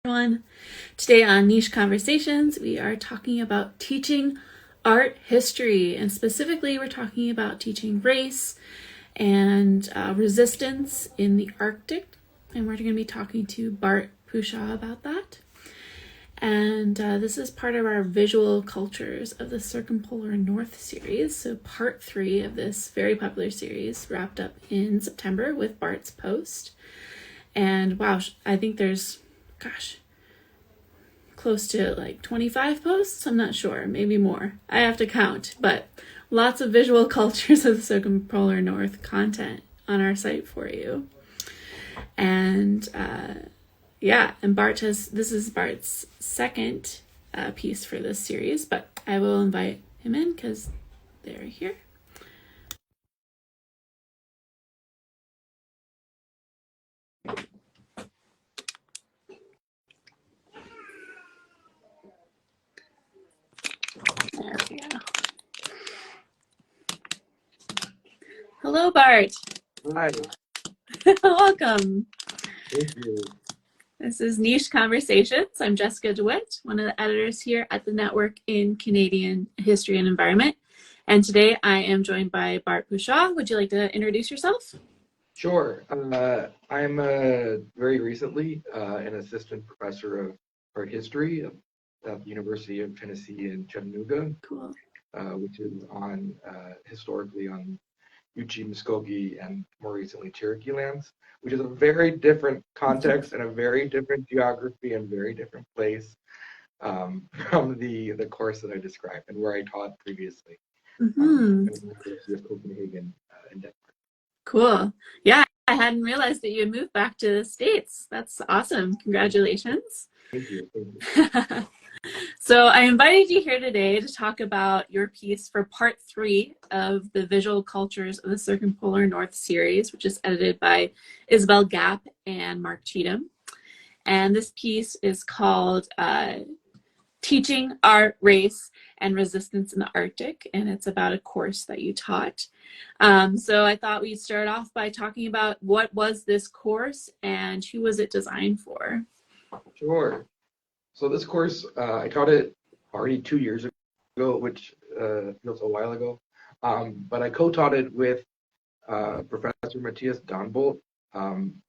Everyone. Today on NiCHE Conversations, we are talking about teaching art history, and specifically we're talking about teaching race and resistance in the Arctic, and we're going to be talking to Bart Pushaw about that. And this is part of our visual cultures of the Circumpolar North series, so part 3 of this very popular series wrapped up in September with Bart's post. And wow, I think there's close to like 25 posts. I'm not sure, maybe more. I have to count, but lots of visual cultures of the Circumpolar North content on our site for you. And this is Bart's second piece for this series, but I will invite him in because they're here. There we go. Hello, Bart. Hi. Welcome. Thank you. This is NiCHE Conversations. I'm Jessica DeWitt, one of the editors here at the network in Canadian History and Environment. And today I am joined by Bart Pushaw. Would you like to introduce yourself? Sure. I'm very recently an assistant professor of art history at the University of Tennessee in Chattanooga. Cool. Which is historically on Yuchi, Muskogee, and more recently Cherokee lands, which is a very different context and a very different geography and very different place from the course that I described and where I taught previously at the University of Copenhagen in Denmark. Cool. Yeah, I hadn't realized that you had moved back to the States. That's awesome. Congratulations. Thank you. Thank you. So I invited you here today to talk about your piece for part 3 of the Visual Cultures of the Circumpolar North series, which is edited by Isabel Gapp and Mark Cheatham. And this piece is called Teaching Art, Race, and Resistance in the Arctic, and it's about a course that you taught. So I thought we'd start off by talking about what was this course and who was it designed for? Sure. So this course, I taught it already 2 years ago, which feels a while ago. But I co-taught it with Professor Matthias Donbolt.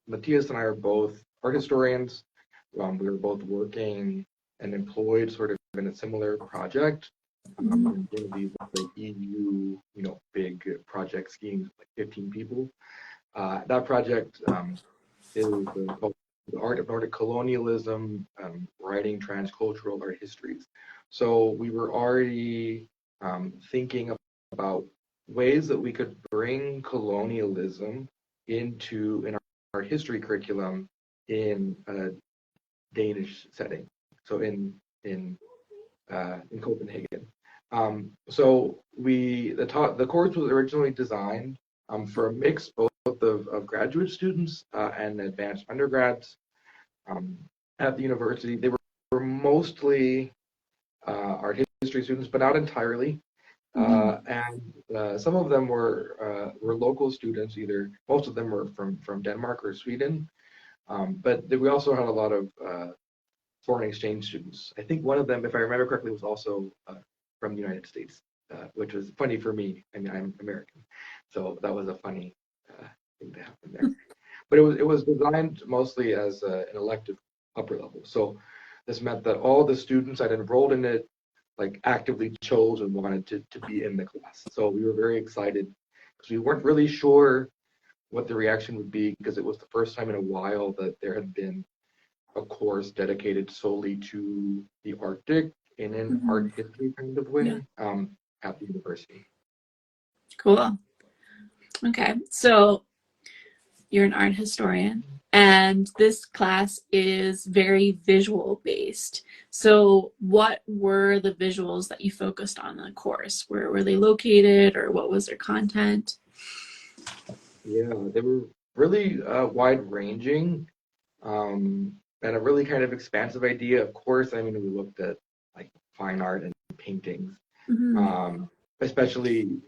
Matthias and I are both art historians. We were both working and employed sort of in a similar project. One of these like EU, big project schemes, like 15 people. That project is called The Art of Nordic Colonialism, Writing Transcultural Art Histories. So we were already thinking about ways that we could bring colonialism in our art history curriculum in a Danish setting. So in Copenhagen. So the course was originally designed for a mix both of graduate students and advanced undergrads at the university. They were mostly art history students, but not entirely. And some of them were local students. Most of them were from Denmark or Sweden, but we also had a lot of foreign exchange students. I think one of them, if I remember correctly, was also from the United States, which was funny for me. I mean, I'm American, so that was a funny thing to happen there. But it was designed mostly as an elective upper level. So this meant that all the students that enrolled in it like actively chose and wanted to be in the class. So we were very excited because we weren't really sure what the reaction would be, because it was the first time in a while that there had been a course dedicated solely to the Arctic in an art history kind of way at the university. Cool. Okay, so you're an art historian, and this class is very visual based. So what were the visuals that you focused on in the course? Where were they located, or what was their content? Yeah, they were really wide ranging and a really kind of expansive idea. Of course, I mean, we looked at like fine art and paintings, especially,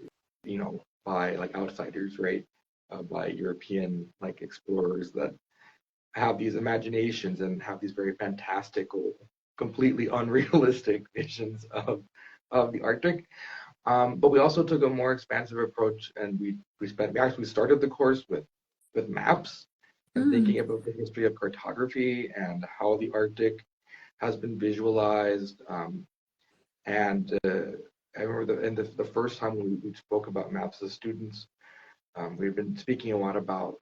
by like outsiders, right? By European like explorers that have these imaginations and have these very fantastical, completely unrealistic visions of the Arctic. But we also took a more expansive approach, and we actually started the course with maps and Mm. thinking about the history of cartography and how the Arctic has been visualized. And I remember the first time we spoke about maps as students, we've been speaking a lot about,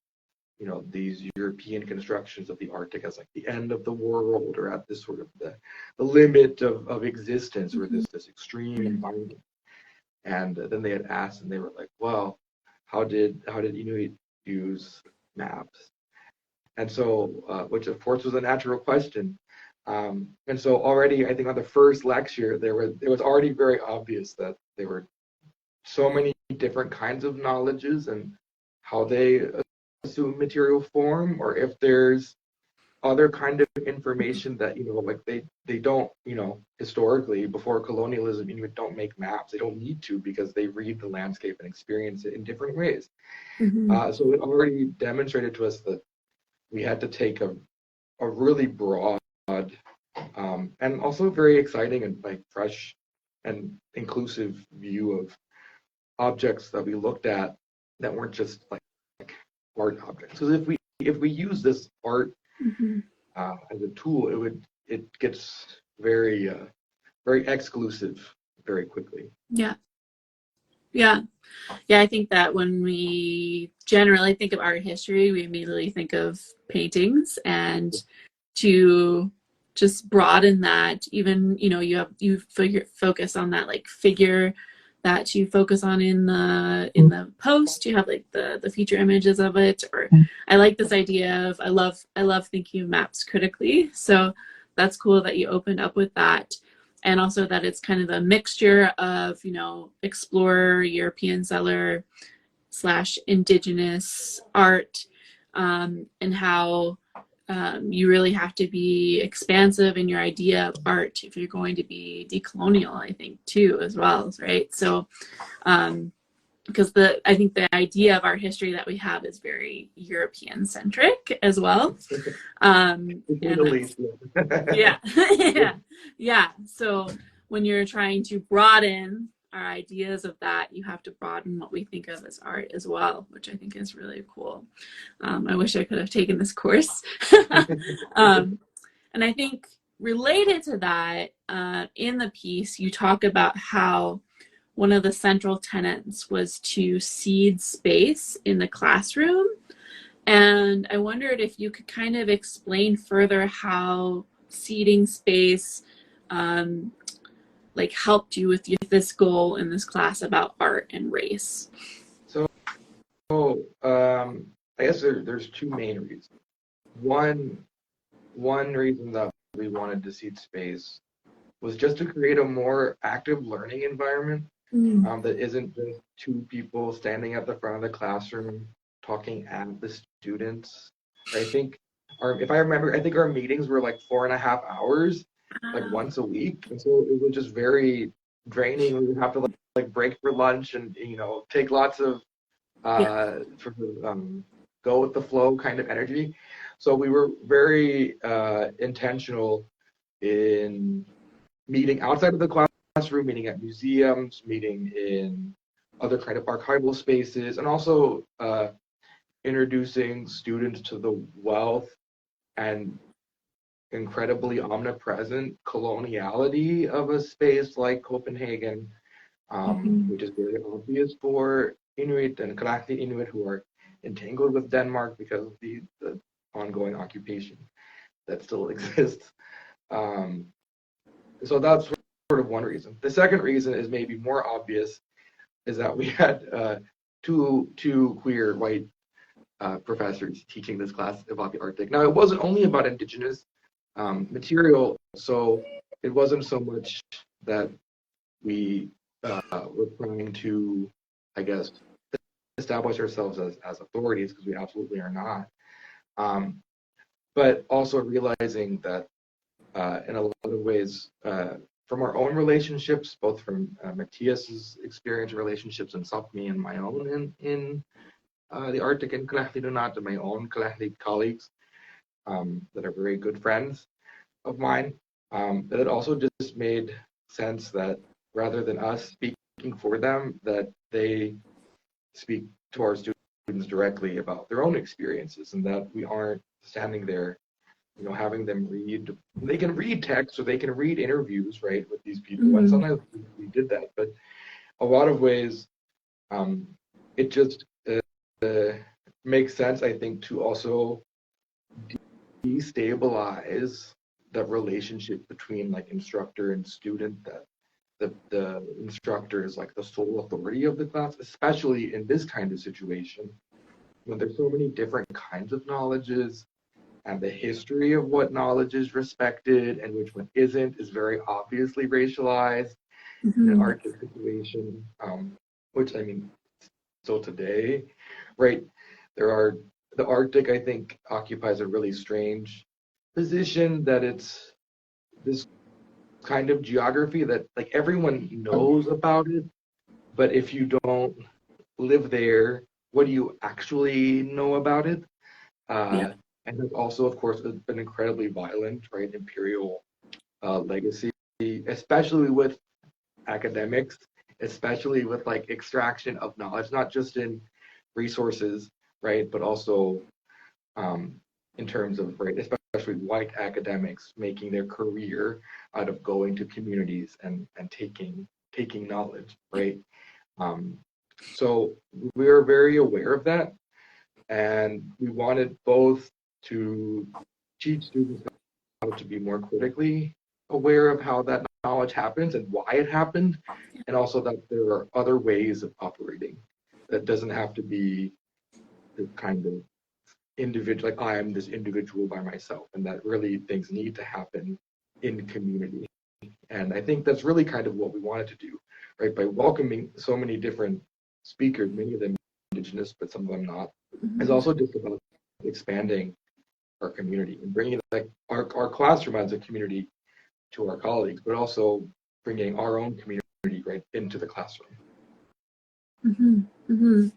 you know, these European constructions of the Arctic as like the end of the world, or at this sort of the limit of existence, or this extreme environment. And then they had asked, and they were like, well, how did Inuit use maps? And so, which of course was a natural question. And so already, I think on the first lecture, it was already very obvious that there were so many different kinds of knowledges and how they assume material form, or if there's other kind of information that, you know, like they don't, you know, historically before colonialism, Inuit don't make maps. They don't need to, because they read the landscape and experience it in different ways. Mm-hmm. So it already demonstrated to us that we had to take a really broad and also very exciting and like fresh and inclusive view of objects that we looked at that weren't just like art objects. Because if we use this art Mm-hmm. as a tool, it gets very very exclusive very quickly. Yeah. Yeah. Yeah, I think that when we generally think of art history, we immediately think of paintings, and to just broaden that, even, you know, you focus on that like figure that you focus on in the post, you have like the feature images of it. Or I like this idea of, I love thinking of maps critically, so that's cool that you opened up with that. And also that it's kind of a mixture of, you know, explorer, European settler slash indigenous art, and how you really have to be expansive in your idea of art if you're going to be decolonial, I think, too, as well, right? So because I think the idea of art history that we have is very European centric as well. And that's, yeah. Yeah. Yeah. So when you're trying to broaden our ideas of that, you have to broaden what we think of as art as well, which I think is really cool. I wish I could have taken this course. And I think related to that, in the piece, you talk about how one of the central tenets was to cede space in the classroom. And I wondered if you could kind of explain further how ceding space like helped you with this goal in this class about art and race. So I guess there's two main reasons. One reason that we wanted to seed space was just to create a more active learning environment, that isn't just two people standing at the front of the classroom talking at the students. I think if I remember, I think our meetings were like 4.5 hours, like once a week, and so it was just very draining. We would have to like break for lunch, and, you know, take lots of Yeah. sort of go with the flow kind of energy. So we were very intentional in meeting outside of the classroom, meeting at museums, meeting in other kind of archival spaces, and also introducing students to the wealth and incredibly omnipresent coloniality of a space like Copenhagen, Mm-hmm. which is very obvious for Inuit and Kalaalleq Inuit who are entangled with Denmark because of the ongoing occupation that still exists. So that's sort of one reason. The second reason is maybe more obvious, is that we had two queer white professors teaching this class about the Arctic. Now, it wasn't only about indigenous material, so it wasn't so much that we were trying to, I guess, establish ourselves as authorities, because we absolutely are not. But also realizing that in a lot of ways, from our own relationships, both from Matthias's experience relationships and Sapmi and my own in the Arctic and Kalaalleq Nunat and my own Kalaalleq colleagues, that are very good friends of mine. But it also just made sense that rather than us speaking for them, that they speak to our students directly about their own experiences, and that we aren't standing there, having them read. They can read text or they can read interviews, right, with these people, and Mm-hmm. sometimes we did that. But a lot of ways, um, it just makes sense, I think, to also destabilize the relationship between like instructor and student, that the instructor is like the sole authority of the class, especially in this kind of situation when there's so many different kinds of knowledges, and the history of what knowledge is respected and which one isn't is very obviously racialized in an Mm-hmm. Arctic situation, which I mean, still today, right? There are the Arctic, I think, occupies a really strange position, that it's this kind of geography that like everyone knows about it, but if you don't live there, what do you actually know about it? Yeah. Uh, and there's also, of course, an incredibly violent, right, imperial legacy, especially with academics, especially with like extraction of knowledge, not just in resources, right, but also um, in terms of, right, especially white academics making their career out of going to communities and taking knowledge, right? Um, so we're very aware of that, and we wanted both to teach students how to be more critically aware of how that knowledge happens and why it happened, and also that there are other ways of operating that doesn't have to be the kind of individual, like I am this individual by myself, and that really things need to happen in community. And I think that's really kind of what we wanted to do, right? By welcoming so many different speakers, many of them indigenous, but some of them not, is Mm-hmm. also just about expanding our community and bringing like our classroom as a community to our colleagues, but also bringing our own community right into the classroom. Mm-hmm. Mm-hmm.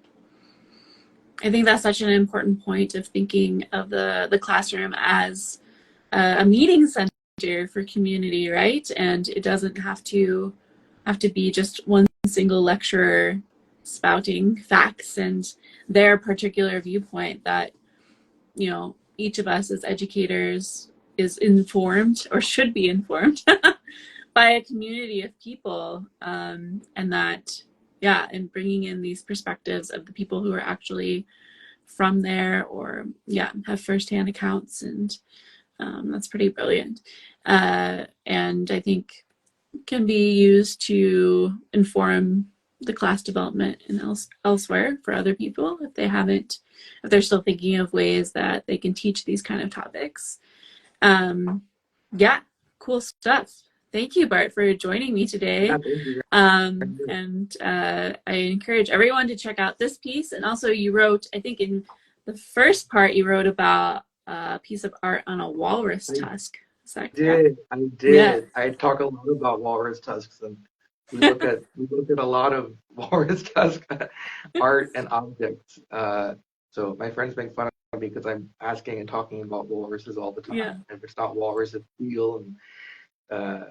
I think that's such an important point of thinking of the classroom as a meeting center for community, right? And it doesn't have to be just one single lecturer spouting facts and their particular viewpoint. That each of us as educators is informed or should be informed by a community of people, and that and bringing in these perspectives of the people who are actually from there, or have firsthand accounts, and that's pretty brilliant, and I think can be used to inform the class development and elsewhere for other people if they're still thinking of ways that they can teach these kind of topics. um, yeah, cool stuff. Thank you, Bart, for joining me Yeah, today. thank you. And I encourage everyone to check out this piece. And also, you wrote, I think in the first part, you wrote about a piece of art on a walrus I tusk. Is that correct? did. I Yeah. did. I talk a lot about walrus tusks, and we look at a lot of walrus tusk art and objects. So my friends make fun of me because I'm asking and talking about walruses all the Yeah. time. If it's not walrus, it's seal, and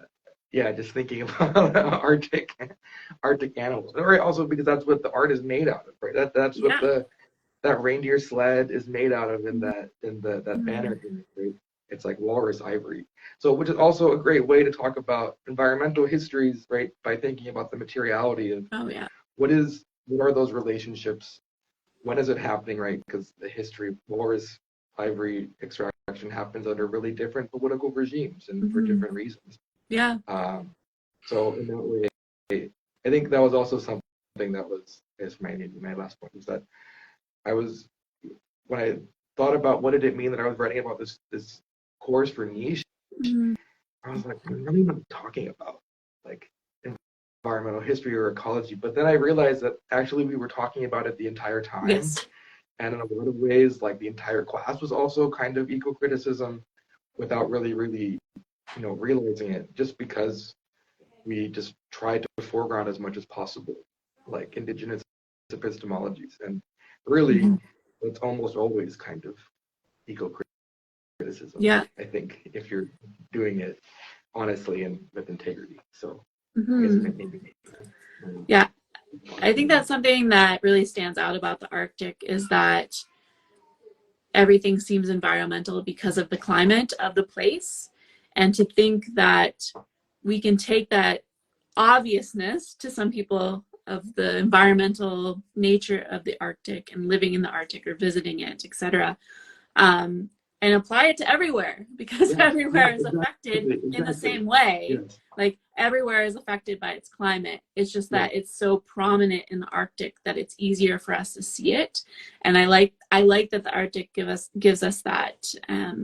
yeah, just thinking about Arctic animals. Right, also because that's what the art is made out of, right? That's what Yeah. that reindeer sled is made out of in that Mm-hmm. banner image, right? It's like walrus ivory. So, which is also a great way to talk about environmental histories, right? By thinking about the materiality of Oh, yeah. what are those relationships? When is it happening, right? Because the history of walrus ivory extraction happens under really different political regimes and for Mm-hmm. different reasons. Yeah. Um, so in that way, I think that was also something that was is my last point, was that I was when I thought about what did it mean that I was writing about this course for NiCHE, Mm-hmm. I was like, I'm really not talking about like environmental history or ecology. But then I realized that actually we were talking about it the entire time. Yes. And in a lot of ways, like the entire class was also kind of eco-criticism without really, realizing it, just because we just tried to foreground as much as possible, like indigenous epistemologies. And really, Mm-hmm. it's almost always kind of eco-criticism. criticism. Yeah. I think if you're doing it honestly and with integrity. So I guess Mm-hmm. maybe. Yeah. I think that's something that really stands out about the Arctic is that everything seems environmental because of the climate of the place. And to think that we can take that obviousness to some people of the environmental nature of the Arctic and living in the Arctic or visiting it, etc., um, and apply it to everywhere because everywhere is affected in the same way. Yes. Like everywhere is affected by its climate. It's just that Yeah. it's so prominent in the Arctic that it's easier for us to see it. And I like that the Arctic gives us that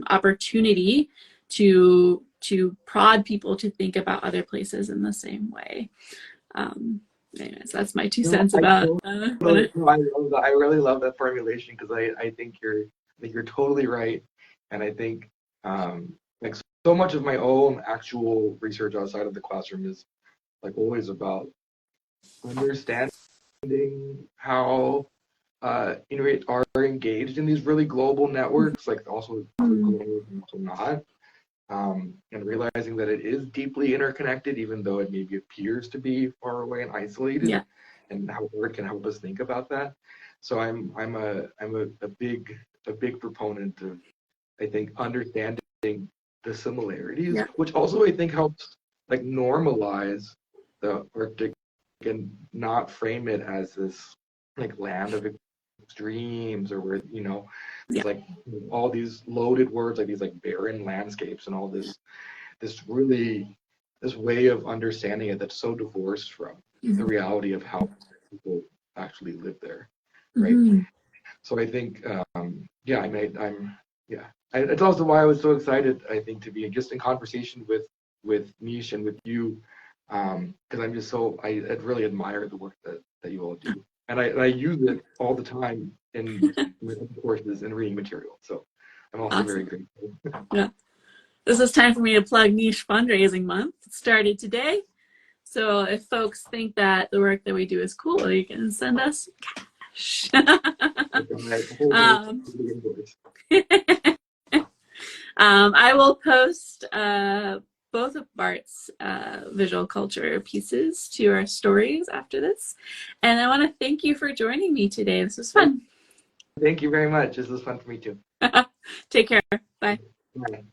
opportunity to prod people to think about other places in the same way. Anyways, that's my 2 cents about. I really love that formulation because I think you're totally right, and I think like so much of my own actual research outside of the classroom is like always about understanding how Inuit are engaged in these really global networks, like also global and also not, and realizing that it is deeply interconnected, even though it maybe appears to be far away and isolated, Yeah. and how art can help us think about that. So I'm a big proponent of, I think, understanding the similarities, Yeah. which also I think helps like normalize the Arctic and not frame it as this like land of extremes or where Yeah. it's like all these loaded words like these like barren landscapes and all this really this way of understanding it that's so divorced from the reality of how people actually live there, right? Mm-hmm. So I think yeah, I'm yeah. It's also why I was so excited, I think, to be just in conversation with NiCHE and with you, because I'm just so I really admire the work that you all do, and I use it all the time in my courses and reading material. So I'm also very Awesome. grateful. Yeah. This is time for me to plug NiCHE Fundraising Month. It started today. So if folks think that the work that we do is cool, you can send us cash. um, I will post both of Bart's visual culture pieces to our stories after this. And I want to thank you for joining me today. This was fun. Thank you very much. This was fun for me too. Take care. Bye. Bye.